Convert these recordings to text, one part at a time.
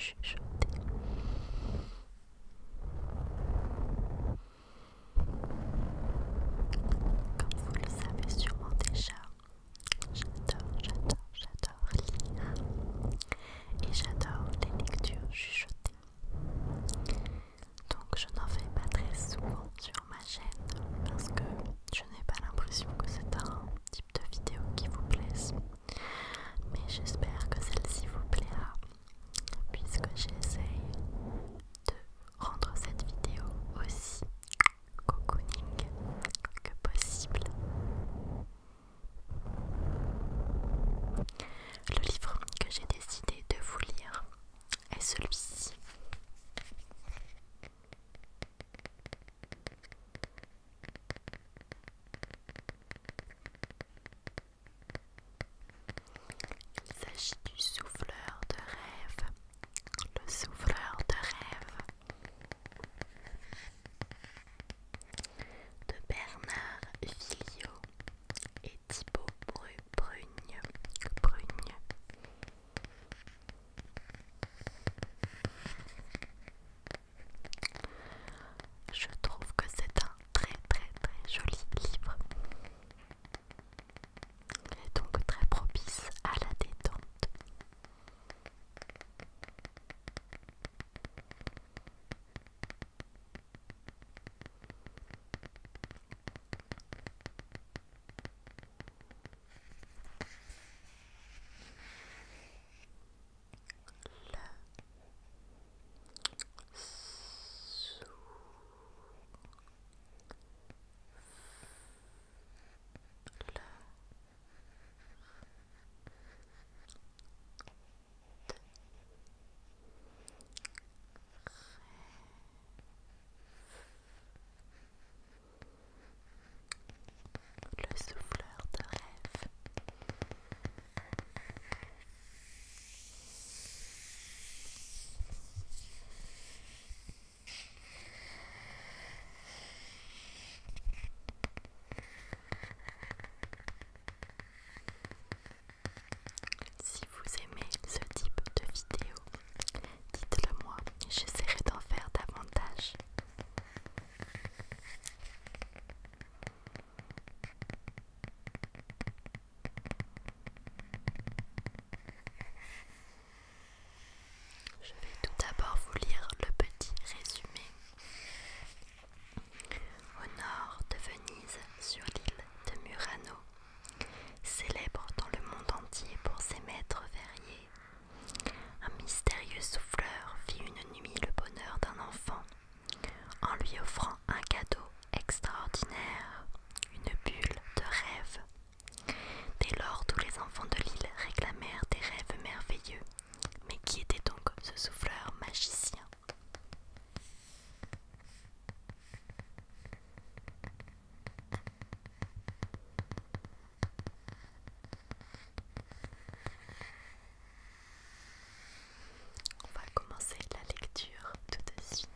chuchoter. Comme vous le savez sûrement déjà, j'adore lire et j'adore les lectures chuchotées. Donc je n'en fais pas très souvent sur ma chaîne parce que je n'ai pas l'impression que c'est un type de vidéo qui vous plaise. Mais j'espère que celle-ci vous plaira puisque j'essaye de rendre cette vidéo aussi cocooning que possible. Le livre que j'ai décidé de vous lire est celui-ci. Il s'agit du Souffleur de rêve. Le Souffleur de rêve de Bernard Villot et Thibaut Brugne. Je trouve que c'est un très joli livre et donc très propice à la détente. Le Souffleur de rêve. Si vous aimez ce type de vidéo, dites-le moi, j'essaierai d'en faire davantage. Je vais tout d'abord vous lire le petit résumé. Au nord de Venise, sur l'île de Murano, célèbre dans le monde entier pour ses maîtres verriers, un mystérieux souffleur vit une nuit le bonheur d'un enfant en lui offrant un cadeau extraordinaire, une bulle de rêve. Dès lors, tous les enfants de l'île réclamèrent des rêves merveilleux. Mais qui était donc ce souffleur magicien? On va commencer la lecture tout de suite.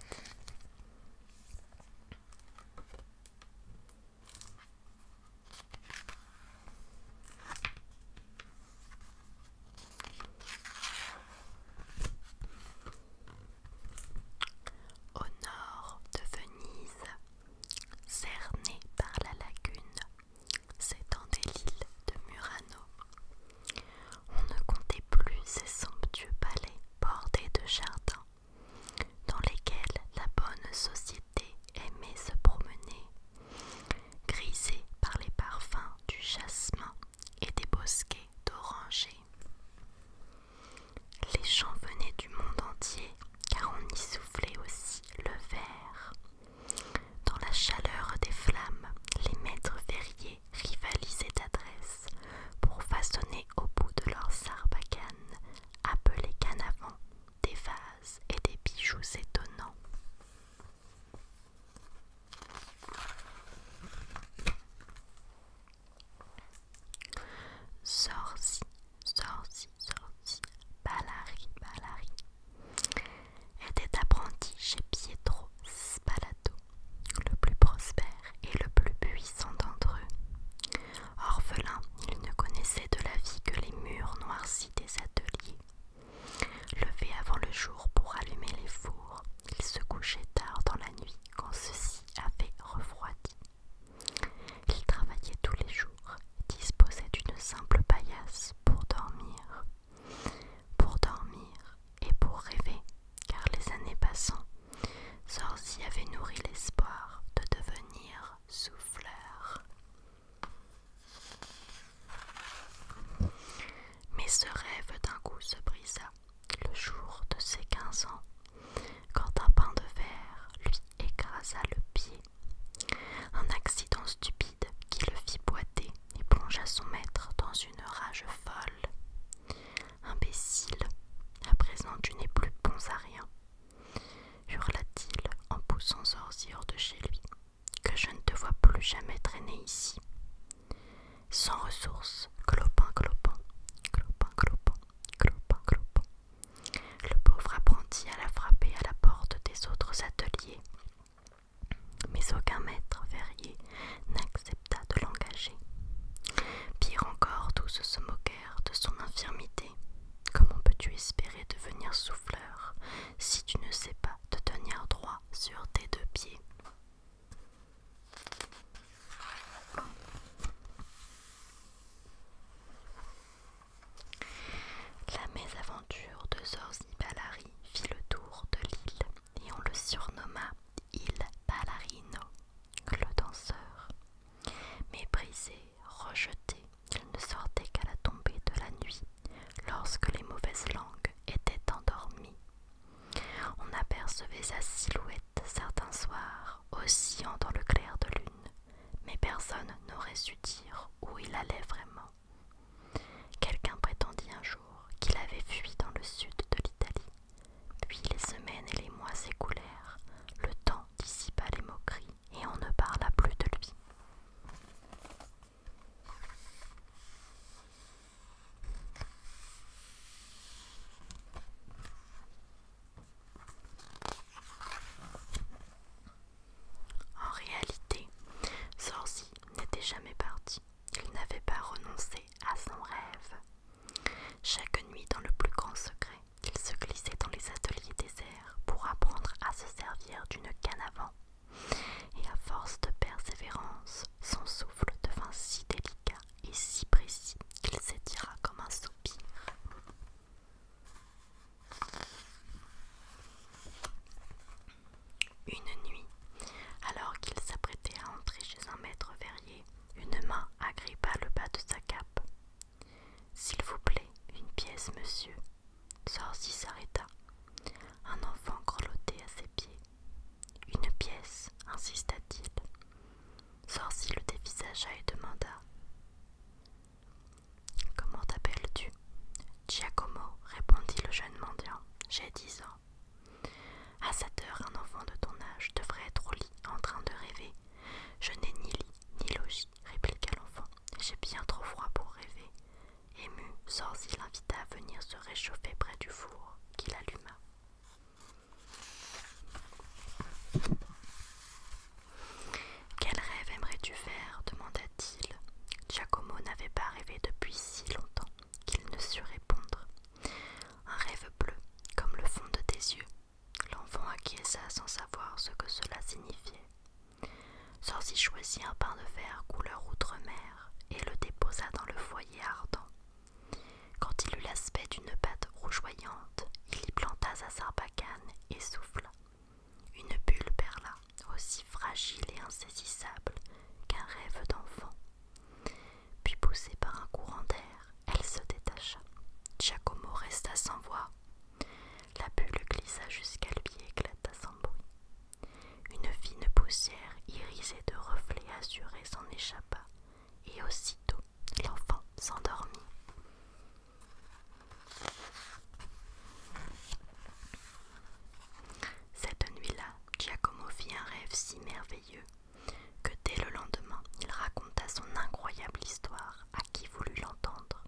Un enfant grelottait à ses pieds. Une pièce, insista-t-il. Sorci le dévisagea et demanda: Comment t'appelles-tu? Giacomo, répondit le jeune mendiant. J'ai 10 ans. À cette heure, un enfant de ton âge devrait être au lit en train de rêver. Je n'ai ni lit ni logis, répliqua l'enfant. J'ai bien trop froid pour rêver. Ému, Zorzi l'invita à venir se réchauffer près du four, qu'il alluma. Quel rêve aimerais-tu faire? Demanda-t-il. Giacomo n'avait pas rêvé depuis si longtemps qu'il ne sut répondre. Un rêve bleu, comme le fond de tes yeux. L'enfant acquiesça sans savoir ce que cela signifiait. Zorzi choisit un pain de fer couleur outre-mer et le déposa dans le foyer ardent. Quand il eut l'aspect d'une pâte rougeoyante, il y planta sa sarbacane et souffla. Une bulle perla, aussi fragile et insaisissable qu'un rêve d'enfant. Puis poussée par un courant d'air, elle se détacha. Giacomo resta sans voix. La bulle glissa jusqu'à lui et éclata sans bruit. Une fine poussière irisée de reflets azurés s'en échappa, et aussitôt l'enfant s'endormit. Cette nuit-là, Giacomo fit un rêve si merveilleux que dès le lendemain, il raconta son incroyable histoire à qui voulut l'entendre.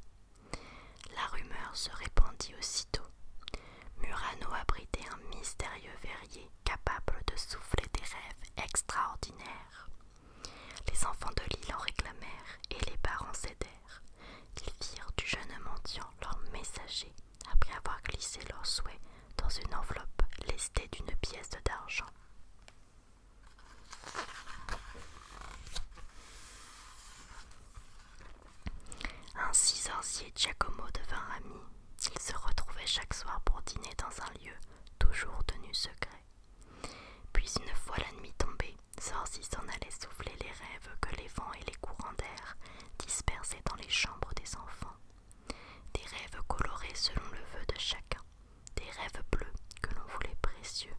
La rumeur se répandit aussitôt. Murano abritait un mystérieux verrier capable de souffler des rêves extraordinaires. Les enfants de l'île en réclamèrent et les parents cédèrent. Ils firent du jeune mendiant leur messager après avoir glissé leurs souhaits dans une enveloppe lestée d'une pièce d'argent. Ainsi Zorzi et Giacomo devinrent amis. Ils se retrouvaient chaque soir pour dîner dans un lieu toujours tenu secret. Puis une fois la nuit tombée, Zorzi s'en allait souffler les rêves que les vents et les courants d'air dispersaient dans les chambres des enfants. Des rêves colorés selon le vœu de chacun, des rêves bleus que l'on voulait précieux,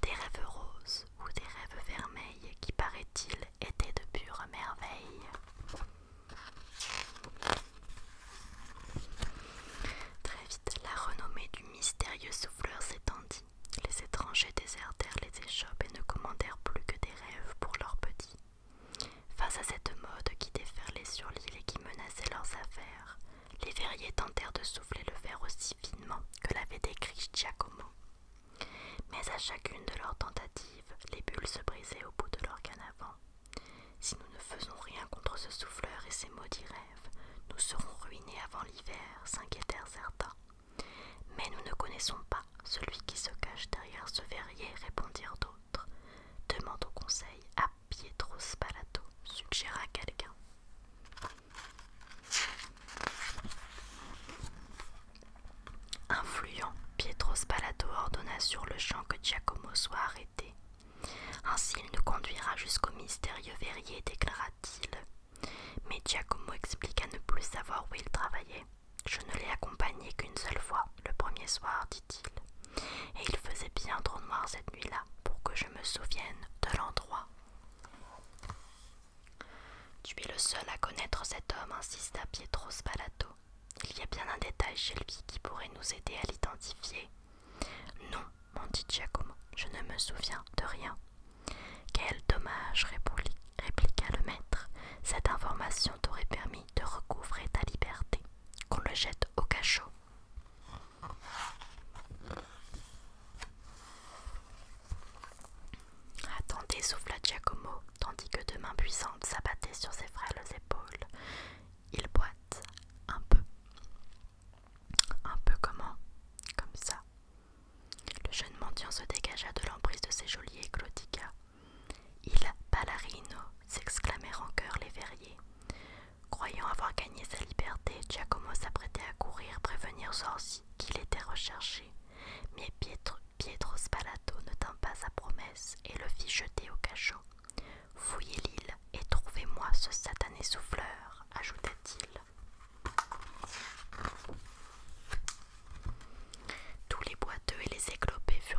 des rêves roses ou des rêves vermeils qui, paraît-il, étaient de pures merveilles. Très vite, la renommée du mystérieux souffleur s'étendit. Les étrangers désertèrent les échoppes et ne commandèrent plus que des rêves pour leurs petits. Face à cette mode qui déferlait sur l'île et qui menaçait leurs affaires, les verriers tentèrent de souffler le verre aussi finement que l'avait décrit Giacomo. Mais à chacune de leurs tentatives, les bulles se brisaient au bout de leur canavant. Si nous ne faisons rien contre ce souffleur et ses maudits rêves, nous serons ruinés avant l'hiver, s'inquiétèrent certains. Mais nous ne connaissons pas celui qui se cache derrière ce verrier, répondirent d'autres. Demande au conseil à Pietro Spalato, suggéra quelqu'un. Influent, Pietro Spalato ordonna sur le champ que Giacomo soit arrêté. Ainsi il nous conduira jusqu'au mystérieux verrier, déclara-t-il. Mais Giacomo expliqua ne plus savoir où il travaillait. Je ne l'ai accompagné qu'une seule fois, le premier soir, dit-il. Et il faisait bien trop noir cette nuit-là pour que je me souvienne de l'endroit. Tu es le seul à connaître cet homme, insista Pietro Spalato. Il y a bien un détail chez lui qui pourrait nous aider à l'identifier. Non, m'en dit Giacomo, je ne me souviens de rien. Quel dommage, répliqua le maître. Cette information t'aurait permis de recouvrer ta liberté. Qu'on le jette au cachot. Attendez, souffla Giacomo, tandis que deux mains puissantes s'abattaient sur ses frêles épaules. Il boite un peu. Un peu comment? Comme ça. Le jeune mendiant se dégagea de l'emprise de ses geôliers et claudiqua. Il ballerino, s'exclamèrent en chœur les verriers. Croyant avoir gagné sa liberté, Giacomo s'apprêtait à courir prévenir Zorzi qu'il était recherché. Mais Pietro Spalato ne tint pas sa promesse et le fit jeter au cachot. Fouillez l'île et trouvez-moi ce satané souffleur, ajouta-t-il. Tous les boiteux et les éclopés furent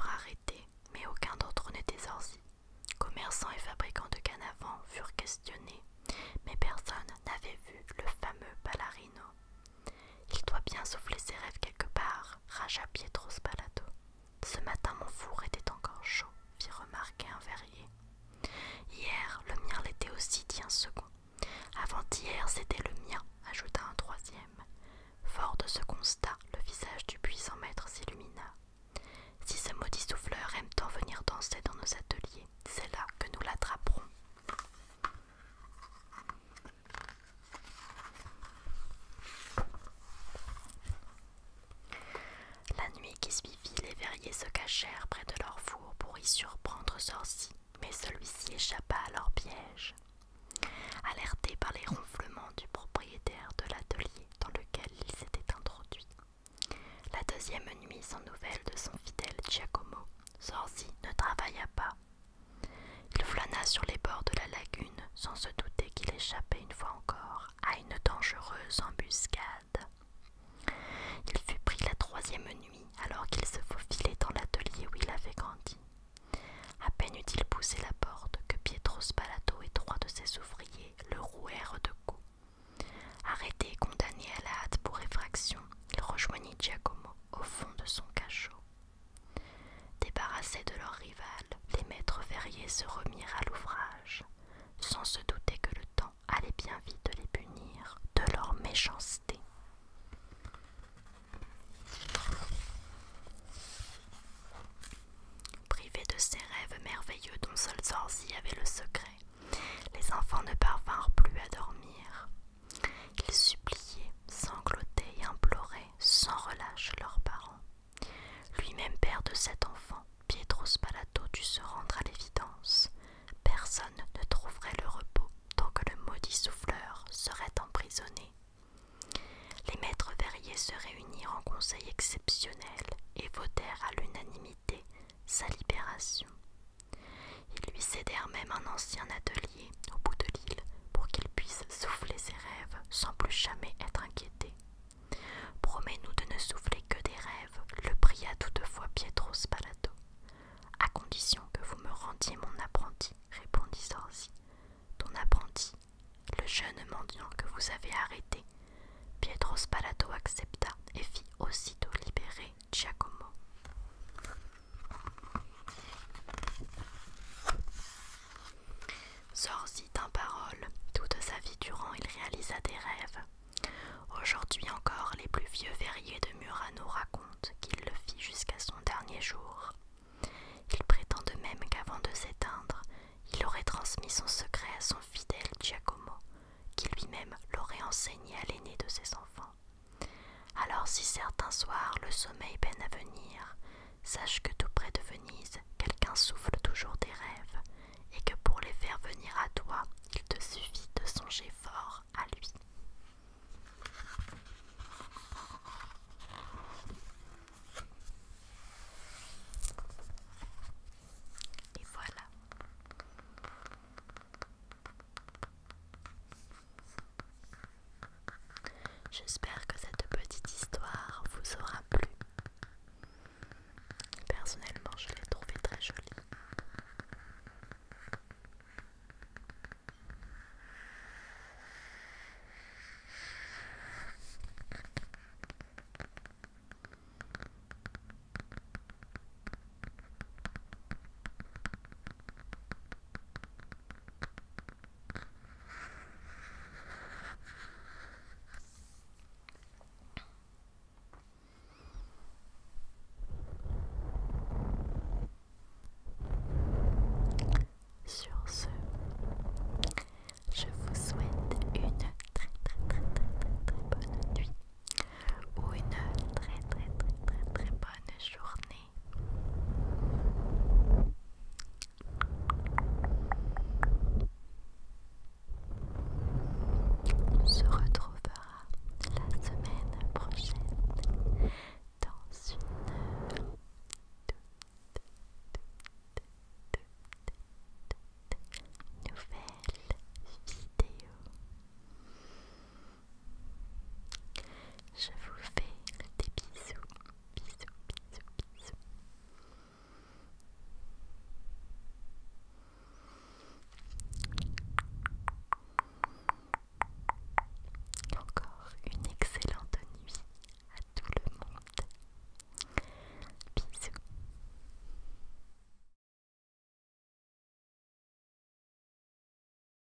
Les verriers se cachèrent près de leur four pour y surprendre Zorzi, mais celui-ci échappa à leur piège. Alertés par les ronflements du propriétaire de l'atelier dans lequel il s'était introduit. La deuxième nuit, sans nouvelles de son fidèle Giacomo, Zorzi ne travailla pas. Il flâna sur les bords de la lagune, sans se douter qu'il échappait une fois encore à une dangereuse embuscade. Il fut pris la troisième nuit, alors qu'il se faufilait dans l'atelier où il avait grandi. À peine eut-il poussé la porte que Pietro Spalato et 3 de ses ouvriers le rouèrent de coups. Arrêté et condamné à la hâte pour effraction, il rejoignit Giacomo au fond de son cachot. Débarrassés de leur rival, les maîtres verriers se remirent à l'ouvrage, sans se douter que le temps allait bien vite les punir de leur méchanceté. Privés de ces rêves merveilleux dont seul Zorzi avait le secret, les enfants ne parvinrent plus à dormir. Ils suppliaient, sanglotaient et imploraient sans relâche leurs parents. Lui-même père de 7 enfants, Pietro Spalato dut se rendre à l'évidence. Personne ne trouverait le repos tant que le maudit souffleur serait emprisonné. Les maîtres verriers se réunirent en conseil exceptionnel et votèrent à l'unanimité sa libération. Ils lui cédèrent même un ancien atelier au bout de l'île pour qu'il puisse souffler ses rêves sans plus jamais être inquiété. « Promets-nous de ne souffler que des rêves », le pria toutefois Pietro Spalato. « À condition que vous me rendiez mon apprenti, » répondit Zorzi. « Ton apprenti, le jeune mendiant que vous avez arrêté. » Pietro Spalato accepta et fit aussitôt libérer Giacomo. Zorzi tint parole. Toute sa vie durant, il réalisa des rêves. Aujourd'hui encore, les plus vieux verriers de Murano racontent qu'il le fit jusqu'à